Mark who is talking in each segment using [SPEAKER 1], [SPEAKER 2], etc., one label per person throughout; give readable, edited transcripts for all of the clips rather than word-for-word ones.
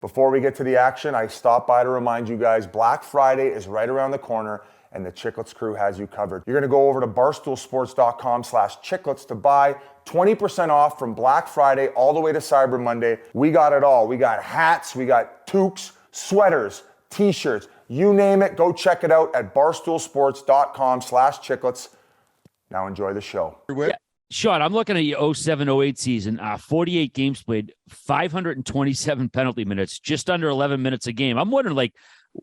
[SPEAKER 1] Before we get to the action, I stopped by to remind you guys Black Friday is right around the corner and the Chiclets crew has you covered. You're gonna go over to barstoolsports.com/chiclets to buy 20% off from Black Friday all the way to Cyber Monday. We got it all. We got hats, we got toques, sweaters, t-shirts, you name it. Go check it out at barstoolsports.com/chiclets. Now enjoy the show.
[SPEAKER 2] Yeah. Sean, I'm looking at your 07-08 season, 48 games played, 527 penalty minutes, just under 11 minutes a game. I'm wondering, like,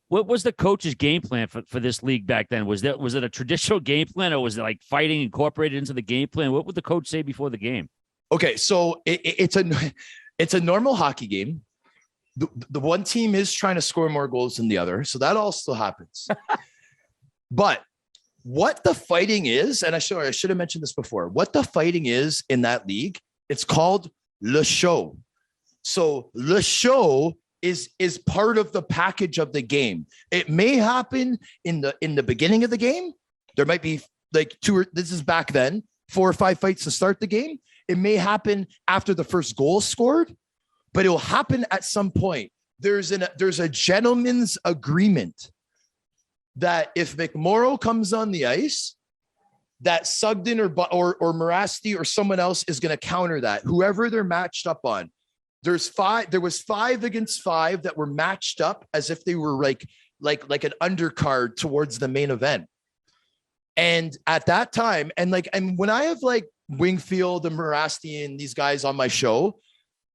[SPEAKER 2] what was the coach's game plan for this league back then? Was it a traditional game plan, or was it like fighting incorporated into the game plan? What would the coach say before the game?
[SPEAKER 3] Okay, so it's a normal hockey game. The one team is trying to score more goals than the other, so that all still happens. But what the fighting is, and I should have mentioned this before, what the fighting is in that league, it's called le show. So le show is part of the package of the game. It may happen in the beginning of the game. There might be like this is back then, 4 or 5 fights to start the game. It may happen after the first goal scored, but it will happen at some point. There's a gentleman's agreement that if McMorrow comes on the ice, that Sugden or Morasti or someone else is going to counter that, whoever they're matched up on. There was 5 against 5 that were matched up as if they were like an undercard towards the main event. And at that time, and when I have like Wingfield and Morasti and these guys on my show,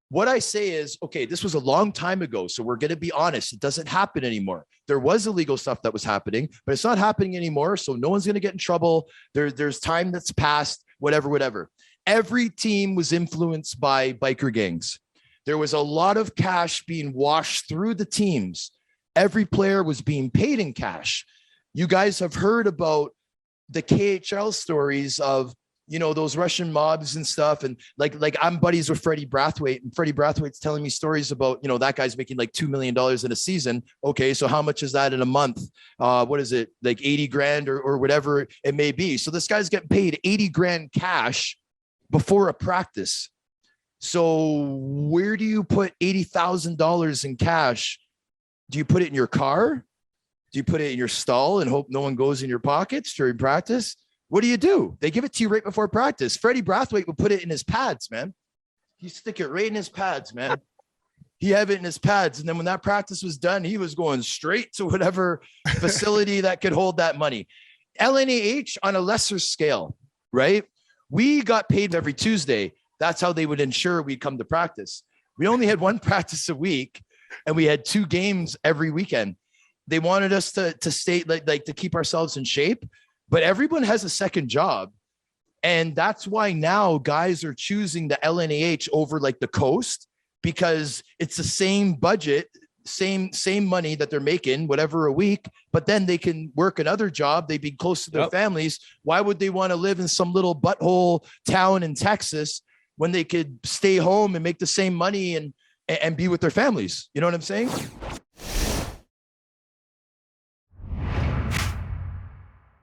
[SPEAKER 3] what I say is, okay, this was a long time ago, so we're going to be honest. It doesn't happen anymore. There was illegal stuff that was happening, but it's not happening anymore, so no one's going to get in trouble. There's time that's passed, whatever. Every team was influenced by biker gangs. There was a lot of cash being washed through the teams. Every player was being paid in cash. You guys have heard about the KHL stories of, you know, those Russian mobs and stuff. And like I'm buddies with Freddie Brathwaite, and Freddie Brathwaite's telling me stories about, you know, that guy's making like $2 million in a season. Okay. So how much is that in a month? What is it? Like 80 grand or whatever it may be. So this guy's getting paid 80 grand cash before a practice. So where do you put $80,000 in cash? Do you put it in your car? Do you put it in your stall and hope no one goes in your pockets during practice? What do? They give it to you right before practice. Freddie Brathwaite would put it in his pads, man. He stick it right in his pads, man. He have it in his pads. And then when that practice was done, he was going straight to whatever facility that could hold that money. LNAH on a lesser scale, right? We got paid every Tuesday. That's how they would ensure we'd come to practice. We only had 1 practice a week, and we had 2 games every weekend. They wanted us to stay like to keep ourselves in shape. But everyone has a second job. And that's why now guys are choosing the LNAH over like the coast, because it's the same budget, same money that they're making, whatever a week, but then they can work another job. They'd be close to their families. Why would they want to live in some little butthole town in Texas when they could stay home and make the same money and be with their families? You know what I'm saying?